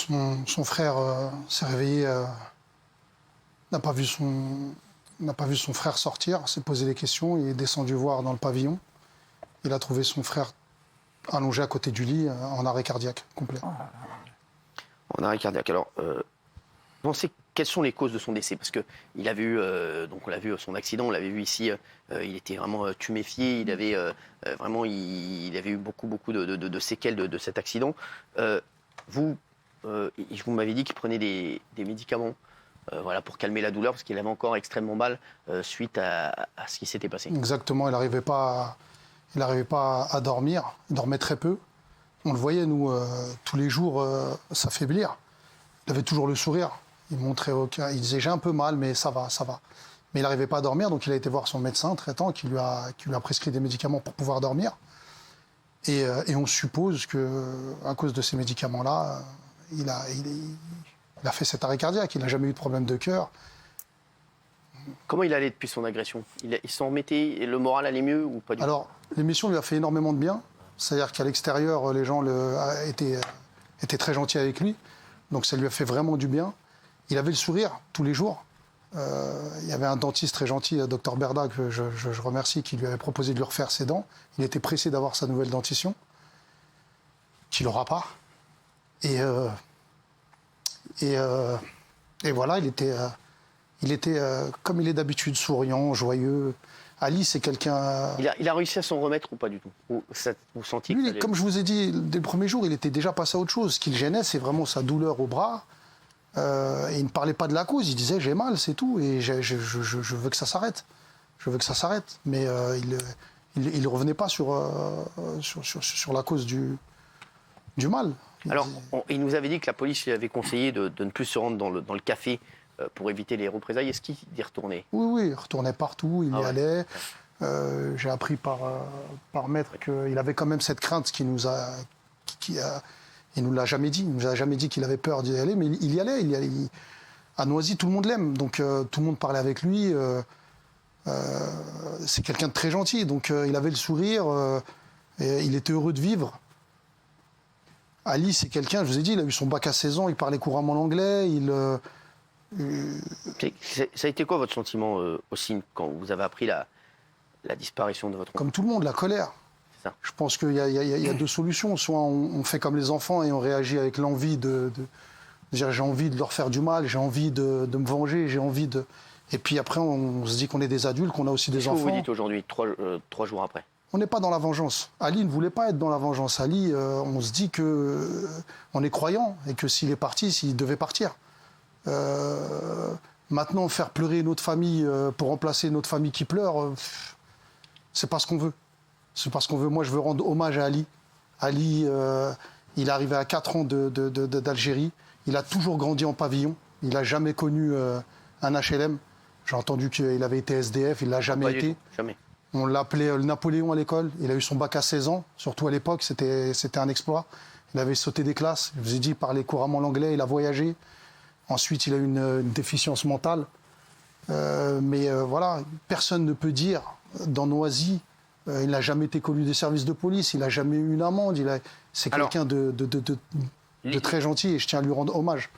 son frère s'est réveillé, n'a pas vu son frère sortir, s'est posé des questions, il est descendu voir dans le pavillon. Il a trouvé son frère allongé à côté du lit, en arrêt cardiaque complet. En arrêt cardiaque. Alors, pensez quelles sont les causes de son décès? Parce que il avait eu, donc on l'a vu son accident, on l'avait vu ici, il était vraiment tuméfié, il avait vraiment, il avait eu beaucoup de séquelles de cet accident. Vous m'avez dit qu'il prenait des médicaments, voilà, pour calmer la douleur, parce qu'il avait encore extrêmement mal suite à ce qui s'était passé. Exactement, il n'arrivait pas à dormir, il dormait très peu. On le voyait, nous, tous les jours, s'affaiblir. Il avait toujours le sourire. Il disait j'ai un peu mal, mais ça va. Mais il n'arrivait pas à dormir, donc il a été voir son médecin traitant qui lui a prescrit des médicaments pour pouvoir dormir. Et on suppose qu'à cause de ces médicaments-là, il a fait cet arrêt cardiaque. Il n'a jamais eu de problème de cœur. Comment il allait depuis son agression? Il s'en remettait, et le moral allait mieux ou pas du tout? Alors, l'émission lui a fait énormément de bien. C'est-à-dire qu'à l'extérieur, les gens étaient très gentils avec lui. Donc ça lui a fait vraiment du bien. Il avait le sourire tous les jours. Il y avait un dentiste très gentil, Dr Berda, que je remercie, qui lui avait proposé de lui refaire ses dents. Il était pressé d'avoir sa nouvelle dentition, qu'il n'aura pas. Et voilà, il était comme il est d'habitude, souriant, joyeux. Ali, c'est quelqu'un... Il a réussi à s'en remettre ou pas du tout? Vous sentiez Lui, comme je vous ai dit, dès le premier jour, il était déjà passé à autre chose. Ce qui le gênait, c'est vraiment sa douleur au bras. Et il ne parlait pas de la cause, il disait j'ai mal, c'est tout, et je veux que ça s'arrête. Je veux que ça s'arrête. Mais il ne revenait pas sur la cause du mal. Alors, il nous avait dit que la police lui avait conseillé de ne plus se rendre dans le café pour éviter les représailles. Est-ce qu'il y retournait? Oui, il retournait partout, il y allait. J'ai appris par maître qu'il avait quand même cette crainte il nous l'a jamais dit. Il nous a jamais dit qu'il avait peur d'y aller, mais il y allait. À Noisy, tout le monde l'aime, donc tout le monde parlait avec lui. C'est quelqu'un de très gentil, donc il avait le sourire. Et il était heureux de vivre. Ali, c'est quelqu'un, je vous ai dit, il a eu son bac à 16 ans, il parlait couramment l'anglais. Ça a été quoi votre sentiment aussi quand vous avez appris la disparition de votre oncle? Comme tout le monde, la colère. Ça. Je pense qu'il y a deux solutions. Soit on fait comme les enfants et on réagit avec l'envie de dire j'ai envie de leur faire du mal, j'ai envie de me venger, j'ai envie de... Et puis après, on se dit qu'on est des adultes, qu'on a aussi des enfants. Qu'est-ce que vous dites aujourd'hui, 3 jours après? On n'est pas dans la vengeance. Ali ne voulait pas être dans la vengeance. Ali, on se dit qu'on est croyant et que s'il est parti, s'il devait partir. Maintenant, faire pleurer notre famille pour remplacer notre famille qui pleure, c'est pas ce qu'on veut. C'est pas ce qu'on veut. Moi, je veux rendre hommage à Ali. Ali, il est arrivé à 4 ans d'Algérie. Il a toujours grandi en pavillon. Il n'a jamais connu un HLM. J'ai entendu qu'il avait été SDF. Il l'a jamais été. Jamais. On l'appelait le Napoléon à l'école. Il a eu son bac à 16 ans. Surtout à l'époque, c'était un exploit. Il avait sauté des classes. Je vous ai dit, il parlait couramment l'anglais. Il a voyagé. Ensuite, il a eu une déficience mentale. Mais voilà, personne ne peut dire, dans Noisy, il n'a jamais été connu des services de police, il n'a jamais eu une amende. C'est quelqu'un de très gentil et je tiens à lui rendre hommage.